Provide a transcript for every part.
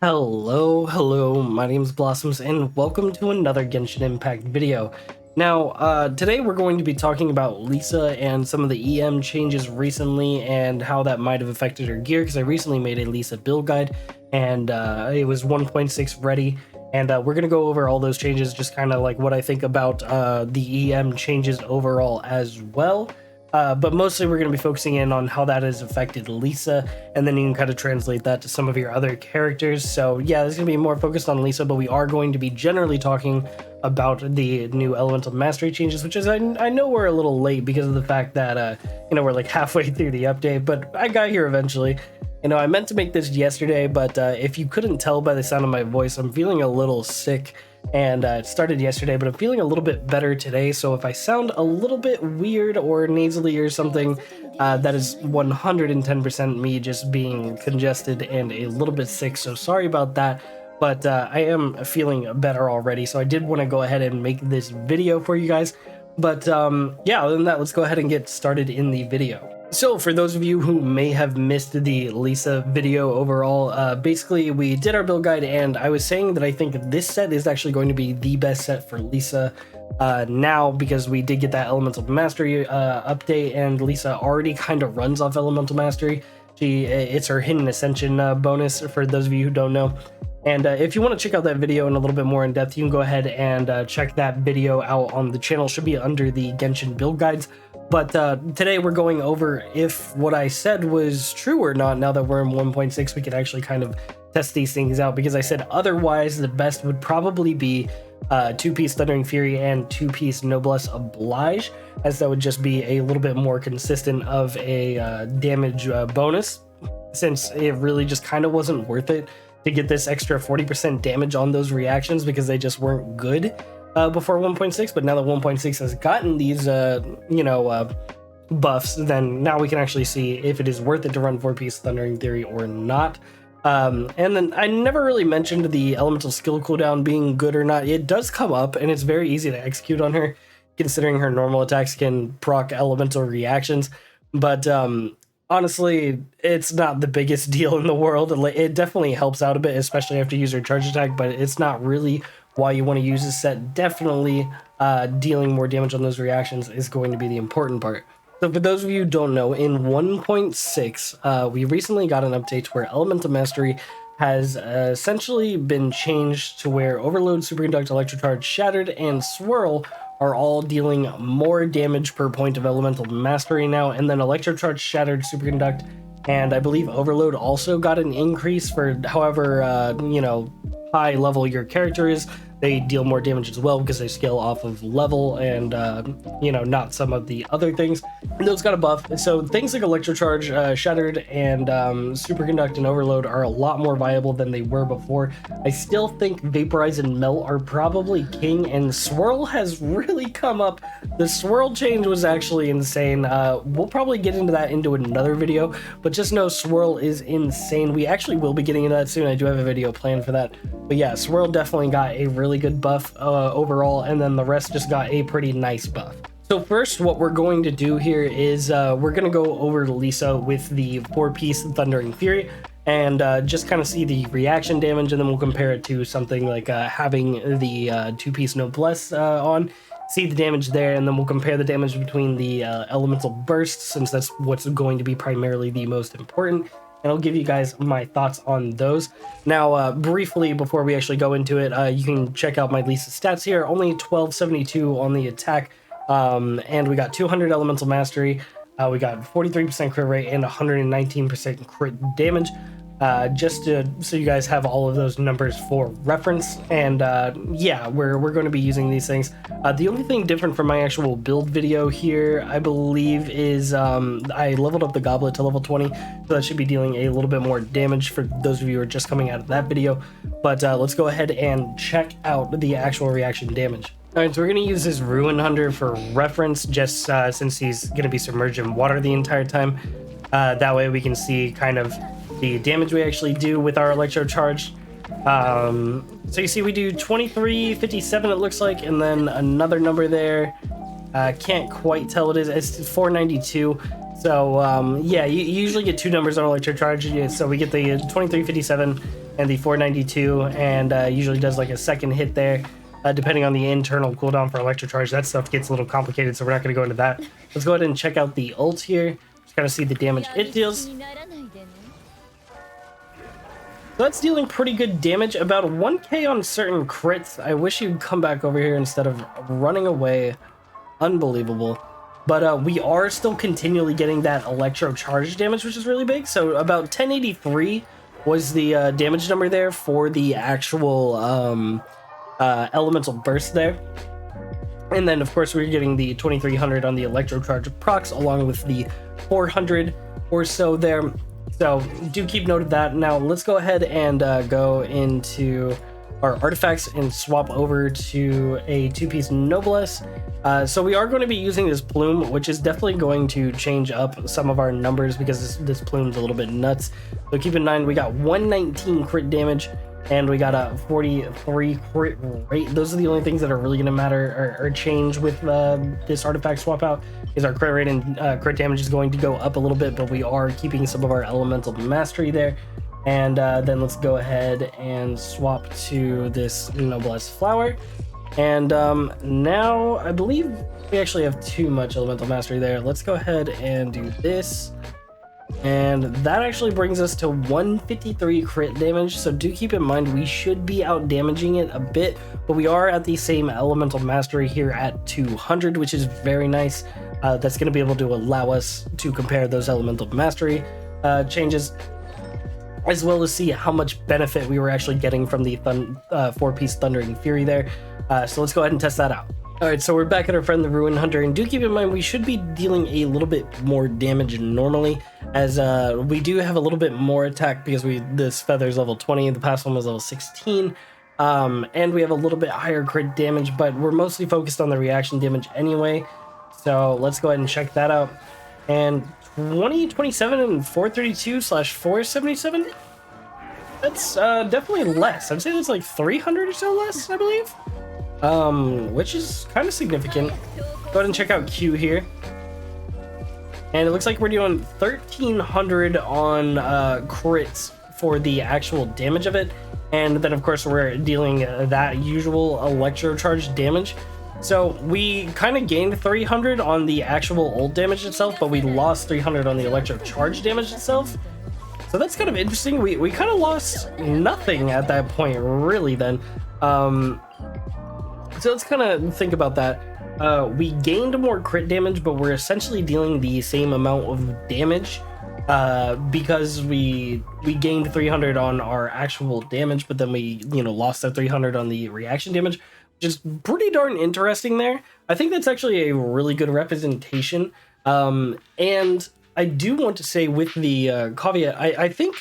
Hello, my name's Blossoms, and welcome to another Genshin Impact video. Now, today we're going to be talking about Lisa and some of the EM changes recently and how that might have affected her gear, because I recently made a Lisa build guide, and it was 1.6 ready, and we're going to go over all those changes, just kind of like what I think about the EM changes overall as well. But mostly we're going to be focusing in on how that has affected Lisa, and then you can kind of translate that to some of your other characters. So yeah, this is going to be more focused on Lisa, but we are going to be generally talking about the new Elemental Mastery changes, which is, I know we're a little late because of the fact that, we're like halfway through the update, but I got here eventually. I meant to make this yesterday, but if you couldn't tell by the sound of my voice, I'm feeling a little sick. And it started yesterday, but I'm feeling a little bit better today, so if I sound a little bit weird or nasally or something, that is 110% me just being congested and a little bit sick, so sorry about that. But I am feeling better already, so I did want to go ahead and make this video for you guys. But yeah, other than that, let's go ahead and get started in the video. So for those of you who may have missed the Lisa video overall, basically we did our build guide, and I was saying that I think this set is actually going to be the best set for Lisa now, because we did get that Elemental Mastery update, and Lisa already kind of runs off Elemental Mastery. It's her Hidden Ascension bonus, for those of you who don't know. And if you want to check out that video in a little bit more in depth, you can go ahead and check that video out on the channel. It should be under the Genshin build guides. But today we're going over if what I said was true or not. Now that we're in 1.6, we can actually kind of test these things out, because I said otherwise the best would probably be 2-piece Thundering Fury and 2-piece Noblesse Oblige, as that would just be a little bit more consistent of a damage bonus, since it really just kind of wasn't worth it to get this extra 40% damage on those reactions, because they just weren't good before 1.6. But now that 1.6 has gotten these buffs, then now we can actually see if it is worth it to run 4-piece Thundering Fury or not. And then I never really mentioned the elemental skill cooldown being good or not. It does come up, and it's very easy to execute on her, considering her normal attacks can proc elemental reactions. But honestly, it's not the biggest deal in the world. It definitely helps out a bit, especially after you use her charge attack, but it's not really why you want to use this set. Definitely dealing more damage on those reactions is going to be the important part. So for those of you who don't know, in 1.6, we recently got an update where Elemental Mastery has essentially been changed to where Overload, Superconduct, Electrocharge, Shattered, and Swirl are all dealing more damage per point of Elemental Mastery now, and then Electrocharge, Shattered, Superconduct, and I believe Overload also got an increase for however, high level your character is. They deal more damage as well, because they scale off of level and, not some of the other things. And those got a buff. So things like Electrocharge, Shattered, and Superconduct and Overload are a lot more viable than they were before. I still think Vaporize and Melt are probably king, and Swirl has really come up. The Swirl change was actually insane. We'll probably get into that into another video, but just know Swirl is insane. We actually will be getting into that soon. I do have a video planned for that. But yeah, Swirl definitely got a really good buff overall, and then the rest just got a pretty nice buff. So first, what we're going to do here is we're going to go over Lisa with the 4-piece Thundering Fury, and just kind of see the reaction damage, and then we'll compare it to something like having the 2-piece Noblesse on, see the damage there, and then we'll compare the damage between the Elemental Bursts, since that's what's going to be primarily the most important. And I'll give you guys my thoughts on those. Now, briefly, before we actually go into it, you can check out my Lisa stats here. Only 1272 on the attack, and we got 200 Elemental Mastery. We got 43% crit rate and 119% crit damage. Just so you guys have all of those numbers for reference. And yeah, we're going to be using these things. The only thing different from my actual build video here, I believe, is I leveled up the goblet to level 20, so that should be dealing a little bit more damage for those of you who are just coming out of that video. But let's go ahead and check out the actual reaction damage. Alright, so we're going to use this Ruin Hunter for reference, just since he's going to be submerged in water the entire time. That way we can see kind of the damage we actually do with our Electro Charge. So you see we do 2357, it looks like, and then another number there. Can't quite tell what it is. It's 492. So yeah, you usually get two numbers on Electro Charge. So we get the 2357 and the 492, and usually does like a second hit there, depending on the internal cooldown for Electro Charge. That stuff gets a little complicated, so we're not going to go into that. Let's go ahead and check out the ult here. Just kind of see the damage it deals. So that's dealing pretty good damage, about 1k on certain crits. I wish you'd come back over here instead of running away. Unbelievable. But we are still continually getting that Electro Charge damage, which is really big. So about 1083 was the damage number there for the actual elemental burst there. And then, of course, we're getting the 2300 on the Electro Charge procs, along with the 400 or so there. So do keep note of that. Now let's go ahead and go into our artifacts and swap over to a two-piece Noblesse. So we are going to be using this plume, which is definitely going to change up some of our numbers because this plume's a little bit nuts. So keep in mind, we got 119 crit damage and we got a 43 crit rate. Those are the only things that are really going to matter or change with this artifact swap out. Is our crit rate and crit damage is going to go up a little bit, but we are keeping some of our elemental mastery there. And then let's go ahead and swap to this Noblesse flower. And now I believe we actually have too much elemental mastery there. Let's go ahead and do this. And that actually brings us to 153 crit damage. So do keep in mind, we should be out damaging it a bit, but we are at the same elemental mastery here at 200, which is very nice. That's going to be able to allow us to compare those elemental mastery changes, as well as see how much benefit we were actually getting from the 4-piece Thundering Fury there. So let's go ahead and test that out. Alright, so we're back at our friend the Ruin Hunter, and do keep in mind we should be dealing a little bit more damage normally, as we do have a little bit more attack because this feather's level 20, the past one was level 16, and we have a little bit higher crit damage, but we're mostly focused on the reaction damage anyway. So let's go ahead and check that out. And 2027 and 432/477, that's definitely less. I'd say that's like 300 or so less, I believe, which is kind of significant. Go ahead and check out Q here, and it looks like we're doing 1300 on crits for the actual damage of it, and then of course we're dealing that usual Electro Charge damage. So we kind of gained 300 on the actual ult damage itself, but we lost 300 on the Electro Charge damage itself. So that's kind of interesting. We kind of lost nothing at that point, really, then. So let's kind of think about that. We gained more crit damage, but we're essentially dealing the same amount of damage because we gained 300 on our actual damage, but then we lost that 300 on the reaction damage, which is pretty darn interesting there. I think that's actually a really good representation. And I do want to say with the caveat, I think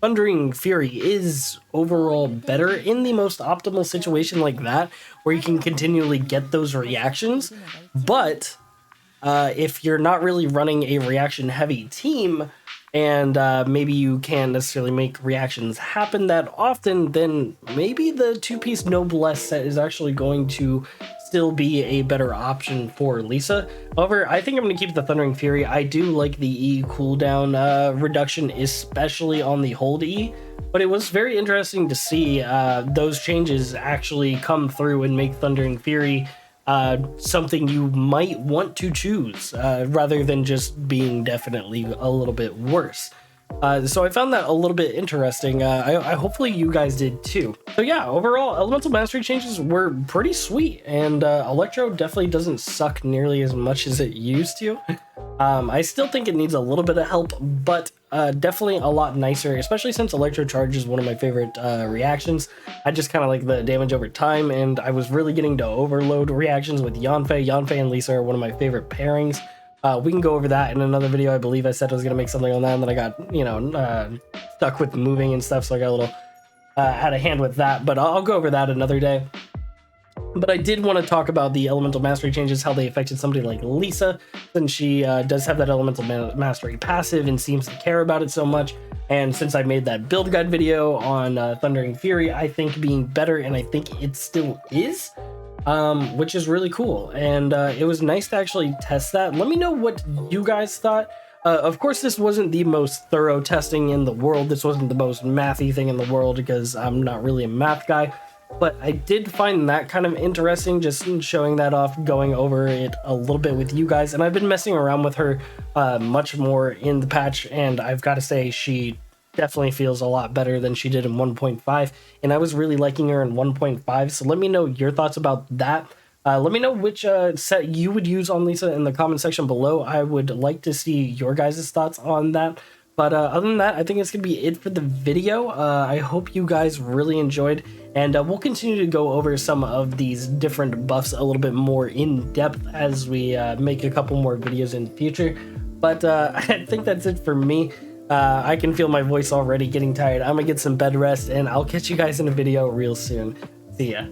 Thundering Fury is overall better in the most optimal situation like that, where you can continually get those reactions. But if you're not really running a reaction heavy team, and maybe you can't necessarily make reactions happen that often, then maybe the two-piece Noblesse set is actually going to still be a better option for Lisa. However, I think I'm going to keep the Thundering Fury. I do like the E cooldown reduction, especially on the hold E, but it was very interesting to see those changes actually come through and make Thundering Fury something you might want to choose rather than just being definitely a little bit worse. So I found that a little bit interesting. I hopefully you guys did too. So yeah, overall, elemental mastery changes were pretty sweet, and Electro definitely doesn't suck nearly as much as it used to. I still think it needs a little bit of help, but definitely a lot nicer, especially since Electro Charge is one of my favorite reactions. I just kind of like the damage over time, and I was really getting to overload reactions with Yanfei. Yanfei and Lisa are one of my favorite pairings. We can go over that in another video. I believe I said I was going to make something on that, and then I got, stuck with moving and stuff, so I got a little out of hand with that, but I'll go over that another day. But I did want to talk about the elemental mastery changes, how they affected somebody like Lisa, since she does have that elemental mastery passive and seems to care about it so much. And since I made that build guide video on Thundering Fury, I think being better, and I think it still is, which is really cool. And it was nice to actually test that. Let me know what you guys thought. Of course, this wasn't the most thorough testing in the world. This wasn't the most mathy thing in the world because I'm not really a math guy. But I did find that kind of interesting, just showing that off, going over it a little bit with you guys. And I've been messing around with her much more in the patch, and I've got to say she definitely feels a lot better than she did in 1.5. And I was really liking her in 1.5, so let me know your thoughts about that. Let me know which set you would use on Lisa in the comment section below. I would like to see your guys' thoughts on that. But other than that, I think it's going to be it for the video. I hope you guys really enjoyed, and we'll continue to go over some of these different buffs a little bit more in depth as we make a couple more videos in the future. But I think that's it for me. I can feel my voice already getting tired. I'm going to get some bed rest, and I'll catch you guys in a video real soon. See ya.